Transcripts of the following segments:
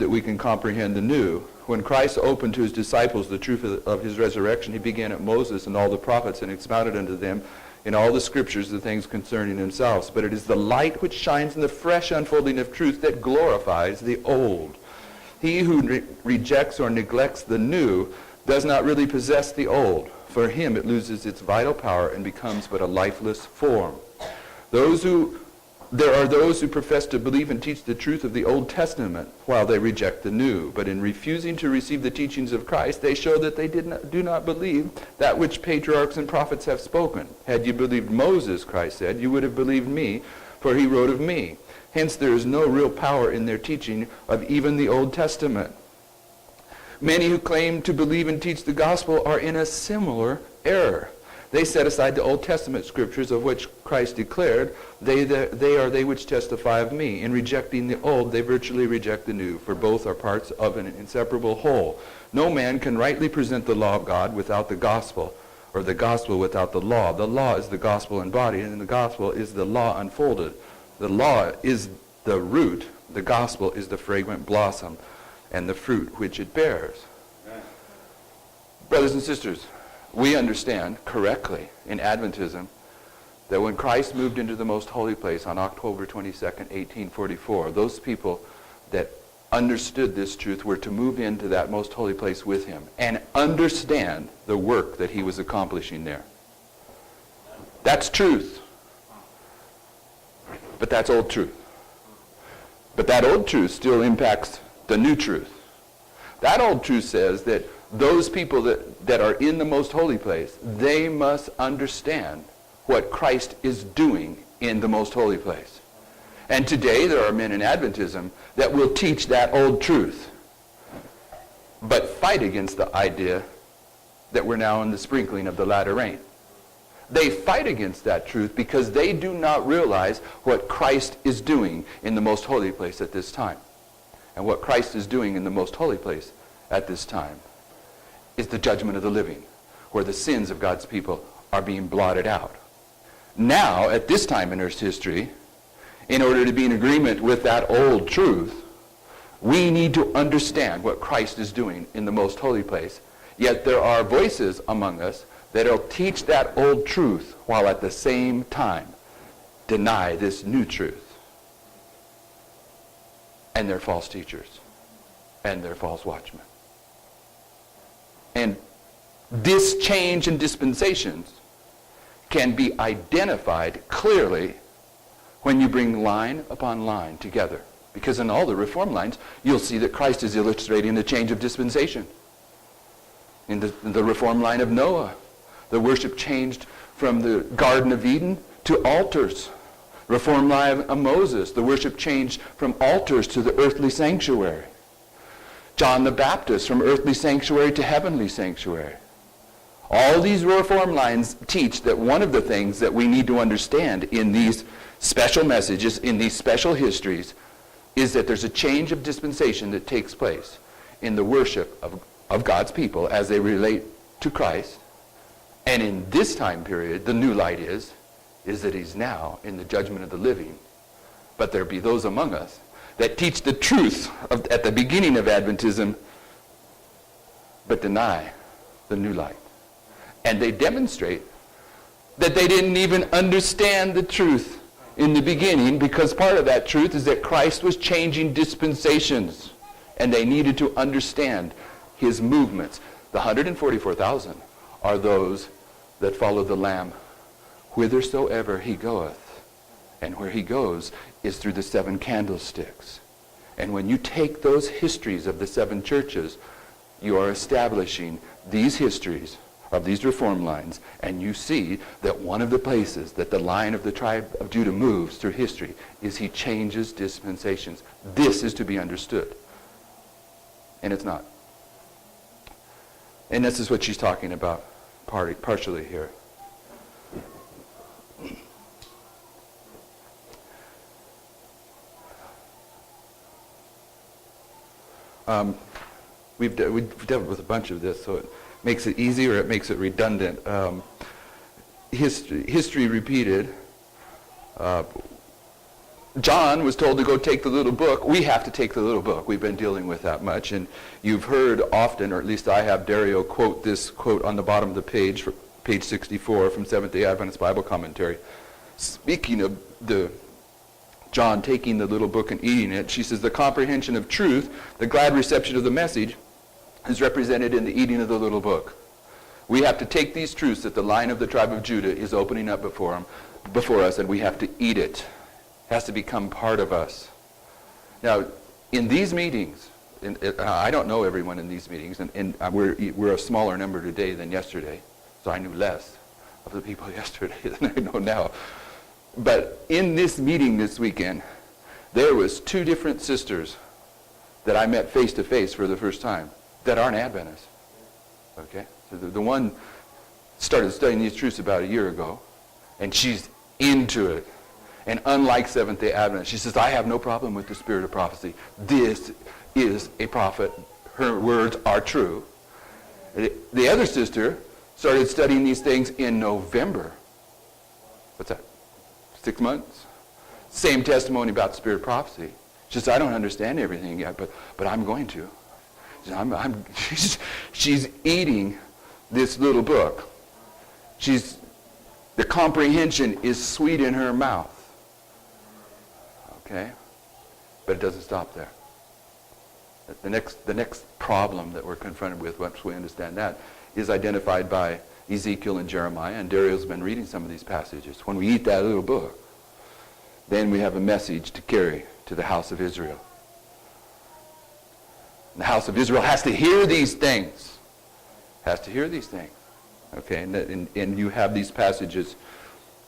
that we can comprehend the new. When Christ opened to his disciples the truth of his resurrection, he began at Moses and all the prophets and expounded unto them in all the scriptures the things concerning themselves. But it is the light which shines in the fresh unfolding of truth that glorifies the old. He who rejects or neglects the new does not really possess the old. For him it loses its vital power and becomes but a lifeless form. There are those who profess to believe and teach the truth of the Old Testament while they reject the new. But in refusing to receive the teachings of Christ, they show that they do not believe that which patriarchs and prophets have spoken. Had you believed Moses, Christ said, you would have believed me, for he wrote of me. Hence there is no real power in their teaching of even the Old Testament. Many who claim to believe and teach the gospel are in a similar error. They set aside the Old Testament scriptures of which Christ declared, they are they which testify of me. In rejecting the old, they virtually reject the new, for both are parts of an inseparable whole. No man can rightly present the law of God without the gospel, or the gospel without the law. The law is the gospel embodied, and the gospel is the law unfolded. The law is the root, the gospel is the fragrant blossom, and the fruit which it bears. Brothers and sisters, we understand correctly in Adventism that when Christ moved into the most holy place on October 22nd, 1844, those people that understood this truth were to move into that most holy place with him and understand the work that he was accomplishing there. That's truth. But that's old truth. But that old truth still impacts the new truth. That old truth says that those people that are in the most holy place, they must understand what Christ is doing in the most holy place. And today there are men in Adventism that will teach that old truth, but fight against the idea that we're now in the sprinkling of the latter rain. They fight against that truth because they do not realize what Christ is doing in the most holy place at this time. And what Christ is doing in the most holy place at this time is the judgment of the living, where the sins of God's people are being blotted out. Now, at this time in Earth's history, in order to be in agreement with that old truth, we need to understand what Christ is doing in the most holy place. Yet there are voices among us that will teach that old truth while at the same time deny this new truth. And they're false teachers. And they're false watchmen. And this change in dispensations can be identified clearly when you bring line upon line together. Because in all the reform lines, you'll see that Christ is illustrating the change of dispensation. In the reform line of Noah, the worship changed from the Garden of Eden to altars. Reform line of Moses, the worship changed from altars to the earthly sanctuary. John the Baptist, from earthly sanctuary to heavenly sanctuary. All these reform lines teach that one of the things that we need to understand in these special messages, in these special histories, is that there's a change of dispensation that takes place in the worship of God's people as they relate to Christ. And in this time period, the new light is that he's now in the judgment of the living. But there be those among us that teach the truth at the beginning of Adventism, but deny the new light. And they demonstrate that they didn't even understand the truth in the beginning, because part of that truth is that Christ was changing dispensations, and they needed to understand his movements. The 144,000 are those that follow the Lamb whithersoever he goeth. And where he goes is through the 7 candlesticks. And when you take those histories of the 7 churches, you are establishing these histories of these reform lines, and you see that one of the places that the line of the tribe of Judah moves through history is he changes dispensations. This is to be understood. And it's not. And this is what she's talking about partially here. We've dealt with a bunch of this, so it makes it easy or it makes it redundant. History repeated. John was told to go take the little book. We have to take the little book. We've been dealing with that much. And you've heard often, or at least I have, Dario quote this quote on the bottom of the page, page 64 from Seventh-day Adventist Bible Commentary. Speaking of the John taking the little book and eating it, she says, the comprehension of truth, the glad reception of the message, is represented in the eating of the little book. We have to take these truths that the Lion of the tribe of Judah is opening up before us, and we have to eat it. It has to become part of us. Now, in these meetings, I don't know everyone in these meetings, and we're a smaller number today than yesterday, so I knew less of the people yesterday than I know now. But in this meeting this weekend, there was 2 different sisters that I met face to face for the first time that aren't Adventists. Okay? So the one started studying these truths about a year ago, and she's into it. And unlike Seventh-day Adventists, she says, I have no problem with the spirit of prophecy. This is a prophet. Her words are true. The other sister started studying these things in November. What's that? 6 months? Same testimony about the spirit of prophecy. She says, I don't understand everything yet, but I'm going to. She's eating this little book. The comprehension is sweet in her mouth. Okay? But it doesn't stop there. The next problem that we're confronted with, once we understand that, is identified by Ezekiel and Jeremiah, and Dario's been reading some of these passages. When we eat that little book, then we have a message to carry to the house of Israel. And the house of Israel has to hear these things. Has to hear these things. Okay, and you have these passages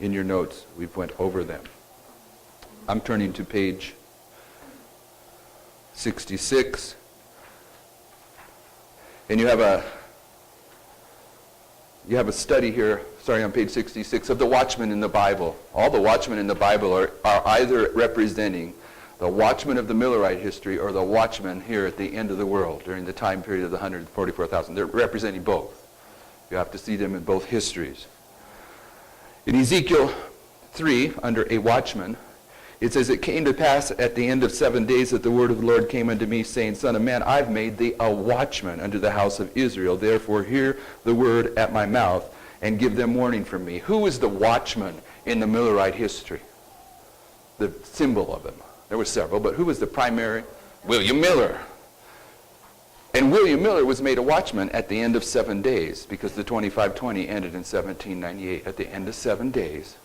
in your notes. We've went over them. I'm turning to page 66. And you have a study here, starting on page 66, of the watchmen in the Bible. All the watchmen in the Bible are either representing the watchmen of the Millerite history or the watchmen here at the end of the world during the time period of the 144,000. They're representing both. You have to see them in both histories. In Ezekiel 3, under a watchman, it says, it came to pass at the end of 7 days that the word of the Lord came unto me, saying, Son of man, I've made thee a watchman unto the house of Israel. Therefore hear the word at my mouth, and give them warning from me. Who was the watchman in the Millerite history? The symbol of him. There were several, but who was the primary? William Miller. And William Miller was made a watchman at the end of 7 days, because the 2520 ended in 1798. At the end of 7 days,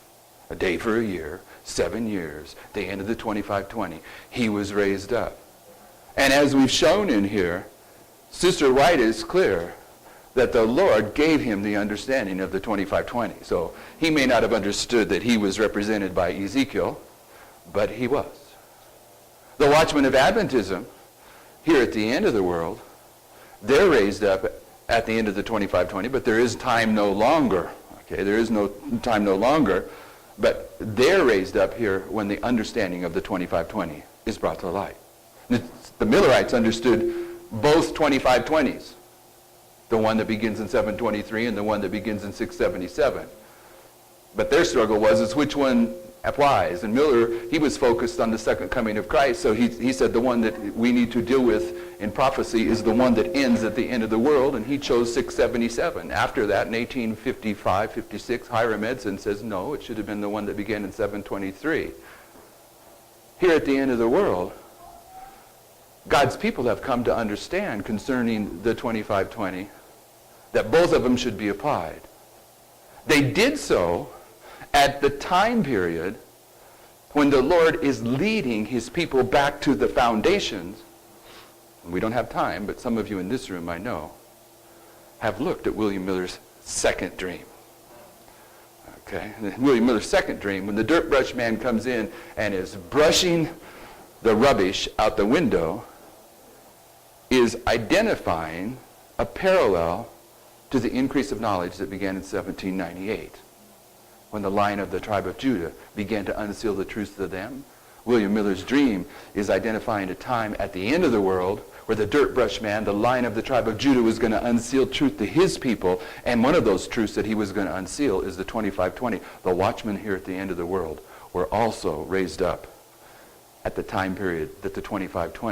a day for a year, 7 years, the end of the 2520, he was raised up. And as we've shown in here, Sister Wright is clear that the Lord gave him the understanding of the 2520. So he may not have understood that he was represented by Ezekiel, but he was. The watchmen of Adventism, here at the end of the world, they're raised up at the end of the 2520, but there is time no longer. Okay, there is no time no longer. But they're raised up here when the understanding of the 2520 is brought to light. The Millerites understood both 2520s, the one that begins in 723 and the one that begins in 677. But their struggle was which one applies. And Miller, he was focused on the second coming of Christ, so he said the one that we need to deal with in prophecy is the one that ends at the end of the world, and he chose 677. After that, in 1855, 56, Hiram Edson says, no, it should have been the one that began in 723. Here at the end of the world, God's people have come to understand concerning the 2520 that both of them should be applied. They did so at the time period when the Lord is leading his people back to the foundations. And we don't have time, but some of you in this room, I know, have looked at William Miller's second dream. Okay? And William Miller's second dream, when the dirt brush man comes in and is brushing the rubbish out the window, is identifying a parallel to the increase of knowledge that began in 1798. When the Lion of the tribe of Judah began to unseal the truths to them. William Miller's dream is identifying a time at the end of the world where the dirt brush man, the Lion of the tribe of Judah, was going to unseal truth to his people, and one of those truths that he was going to unseal is the 2520. The watchmen here at the end of the world were also raised up at the time period that the 2520